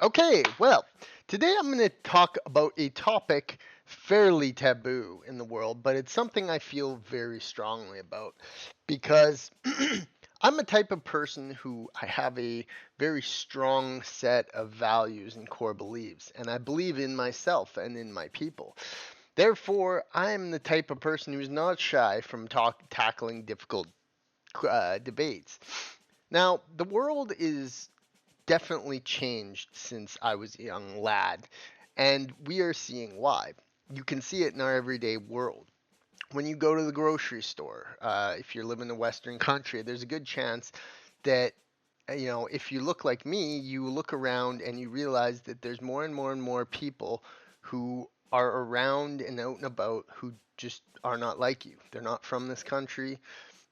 Okay, well, today I'm going to talk about a topic fairly taboo in the world, but it's something I feel very strongly about because I'm a type of person who I have a very strong set of values and core beliefs, and I believe in myself and in my people. Therefore, I'm the type of person who's not shy from tackling difficult debates. Now, the world is definitely changed since I was a young lad, and we are seeing why. You can see it in our everyday world. When you go to the grocery store, if you live in a Western country, there's a good chance that if you look like me, you look around and you realize that there's more and more and more people who are around and out and about who just are not like you. They're not from this country.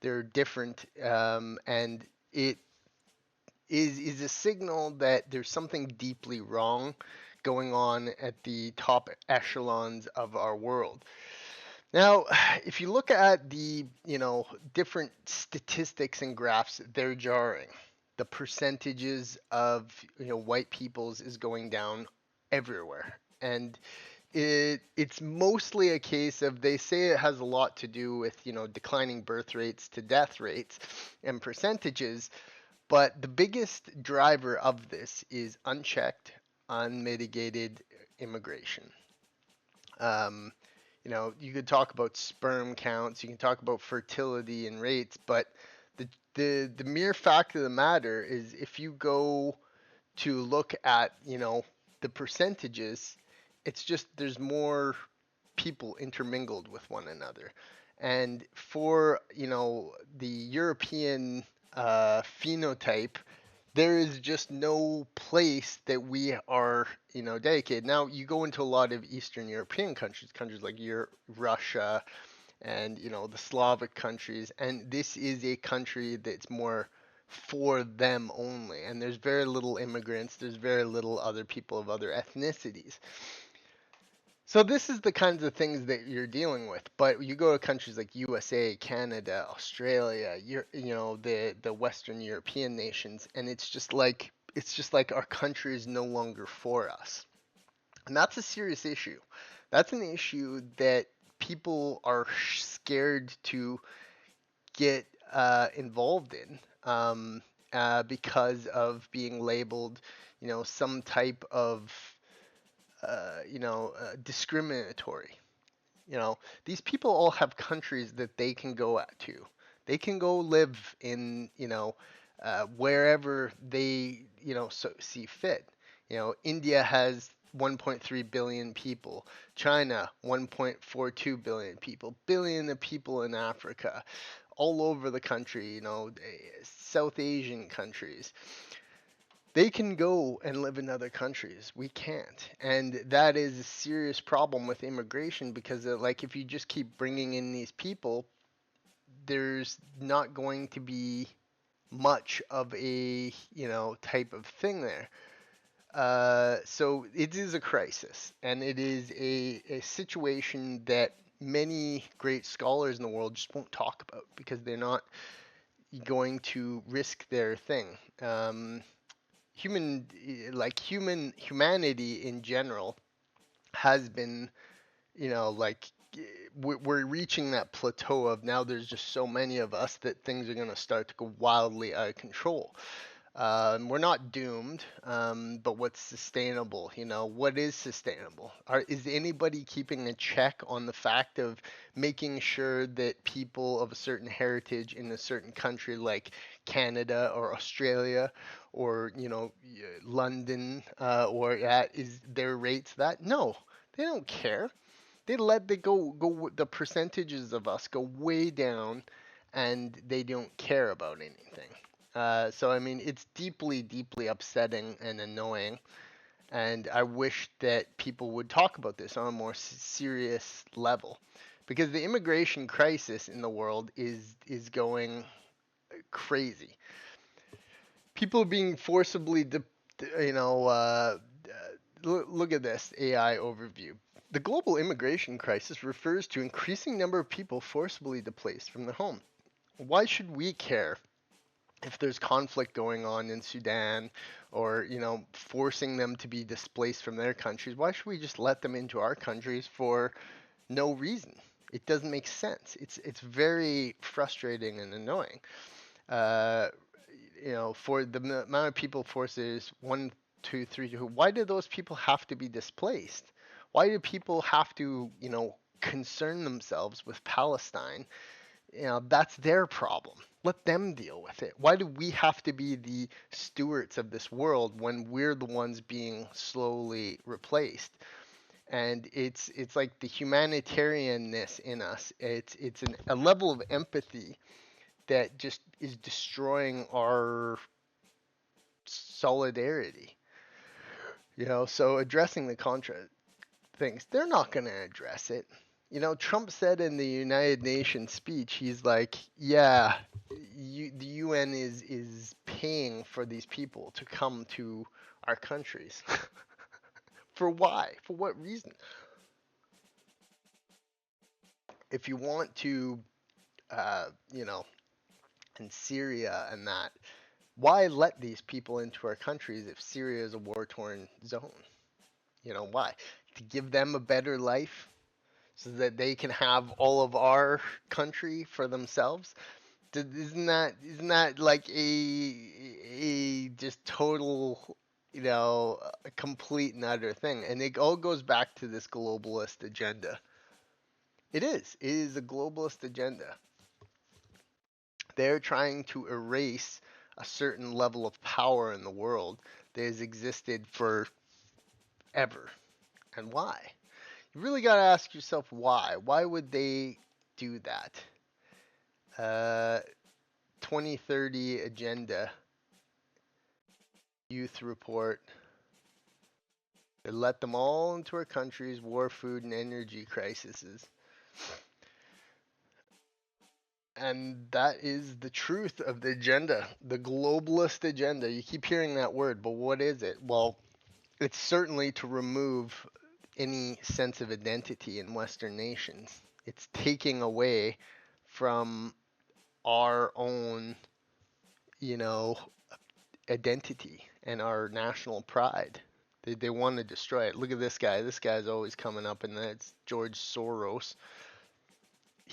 They're different, and it is a signal that there's something deeply wrong going on at the top echelons of our world. Now, if you look at the, different statistics and graphs, they're jarring. The percentages of, white peoples is going down everywhere. And it's mostly a case of they say it has a lot to do with, declining birth rates to death rates and percentages, but the biggest driver of this is unchecked, unmitigated immigration. Um, you could talk about sperm counts, you can talk about fertility and rates, but the mere fact of the matter is if you go to look at, the percentages, it's just there's more people intermingled with one another. And for, the European phenotype, there is just no place that we are, dedicated. Now, you go into a lot of Eastern European countries, countries like Russia and, the Slavic countries, and this is a country that's more for them only. And there's very little immigrants, there's very little other people of other ethnicities. So this is the kinds of things that you're dealing with. But you go to countries like USA, Canada, Australia, the Western European nations, and it's just like our country is no longer for us. And that's a serious issue. That's an issue that people are scared to get involved in, because of being labeled, some type of discriminatory. You know, these people all have countries that they can go to. They can go live in, wherever they, see fit. India has 1.3 billion people. China, 1.42 billion people. Billion of people in Africa, all over the country. South Asian countries, they can go and live in other countries. We can't. And that is a serious problem with immigration because, like, if you just keep bringing in these people, there's not going to be much of a, type of thing there. So it is a crisis, and it is a situation that many great scholars in the world just won't talk about because they're not going to risk their thing. Humanity in general has been, like, we're reaching that plateau of now there's just so many of us that things are going to start to go wildly out of control. We're not doomed, but what's sustainable? What is sustainable? Is anybody keeping a check on the fact of making sure that people of a certain heritage in a certain country like Canada or Australia or, London, or that is their rates that? No, they don't care. They let the percentages of us go way down, and they don't care about anything. So I mean, it's deeply, deeply upsetting and annoying, and I wish that people would talk about this on a more serious level, because the immigration crisis in the world is going crazy. People being forcibly, look at this AI overview. The global immigration crisis refers to increasing number of people forcibly displaced from their home. Why should we care if there's conflict going on in Sudan, or forcing them to be displaced from their countries, why should we just let them into our countries for no reason? It doesn't make sense. It's very frustrating and annoying. Uh, for the amount of people forces, one, two, three, two, why do those people have to be displaced? Why do people have to, concern themselves with Palestine? That's their problem. Let them deal with it. Why do we have to be the stewards of this world when we're the ones being slowly replaced? And it's like the humanitarianness in us. A level of empathy that just is destroying our solidarity. So addressing the contra things, they're not going to address it. Trump said in the United Nations speech, he's like, yeah, the UN is paying for these people to come to our countries. For why? For what reason? If you want to, uh, you know, in Syria and that, why let these people into our countries if Syria is a war-torn zone? Why? To give them a better life so that they can have all of our country for themselves? Isn't that like a just total, a complete and utter thing? And it all goes back to this globalist agenda. It is. It is a globalist agenda. They're trying to erase a certain level of power in the world that has existed forever. And why? You really got to ask yourself why. Why would they do that? 2030 agenda, youth report. They let them all into our countries, war, food, and energy crises. And that is the truth of the agenda, the globalist agenda. You keep hearing that word, but what is it? Well, it's certainly to remove any sense of identity in Western nations. It's taking away from our own, you know, identity and our national pride. They want to destroy it. Look at this guy. This guy's always coming up, and that's George Soros.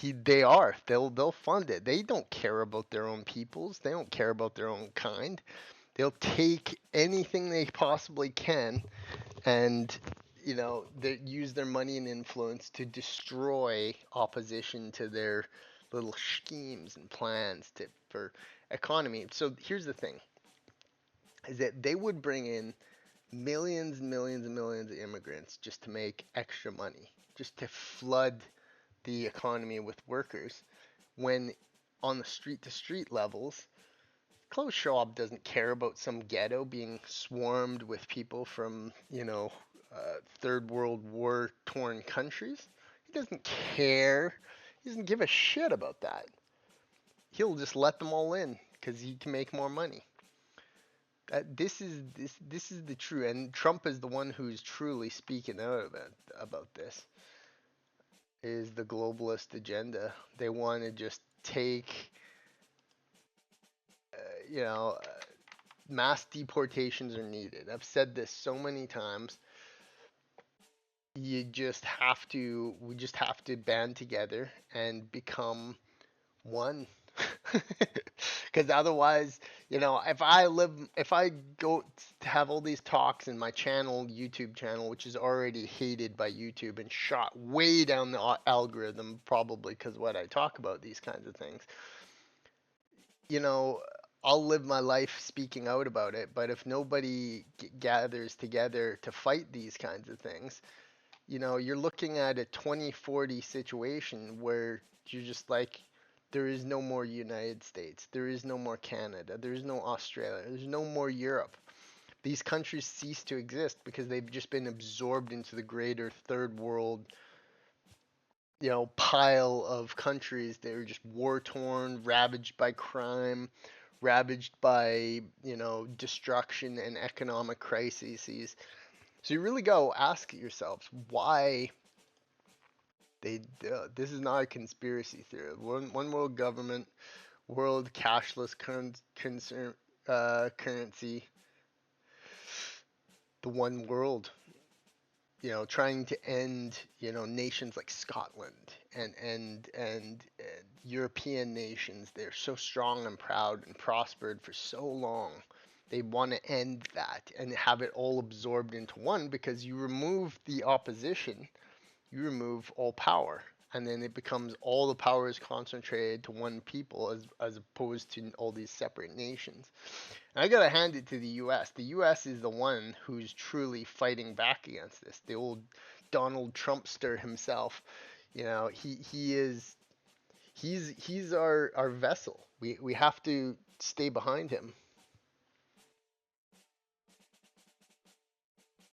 They'll fund it. They don't care about their own peoples. They don't care about their own kind. They'll take anything they possibly can, and they use their money and influence to destroy opposition to their little schemes and plans for economy. So here's the thing: is that they would bring in millions and millions and millions of immigrants just to make extra money, just to flood the economy with workers, when on the street to street levels, Klaus Schwab doesn't care about some ghetto being swarmed with people from, third world war torn countries. He doesn't care. He doesn't give a shit about that. He'll just let them all in because he can make more money. This is the truth, and Trump is the one who's truly speaking out about this. Is the globalist agenda? They want to just take, uh, you know, uh, mass deportations are needed. I've said this so many times. We just have to band together and become one. Because otherwise, if I go to have all these talks in my channel, YouTube channel, which is already hated by YouTube and shot way down the algorithm, probably because what I talk about these kinds of things, you know, I'll live my life speaking out about it. But if nobody gathers together to fight these kinds of things, you're looking at a 2040 situation where you're just like, there is no more United States, there is no more Canada, there is no Australia, there's no more Europe. These countries cease to exist because they've just been absorbed into the greater third world, pile of countries that are just war torn, ravaged by crime, ravaged by, destruction and economic crises. So you really go ask yourselves why this is not a conspiracy theory. One world government, world cashless currency, the one world, trying to end, nations like Scotland and European nations. They're so strong and proud and prospered for so long. They want to end that and have it all absorbed into one, because you remove the opposition, you remove all power. And then it becomes all the power is concentrated to one people, as opposed to all these separate nations. And I gotta hand it to the U.S. The U.S. is the one who's truly fighting back against this. The old Donald Trumpster himself, he's our vessel. We have to stay behind him.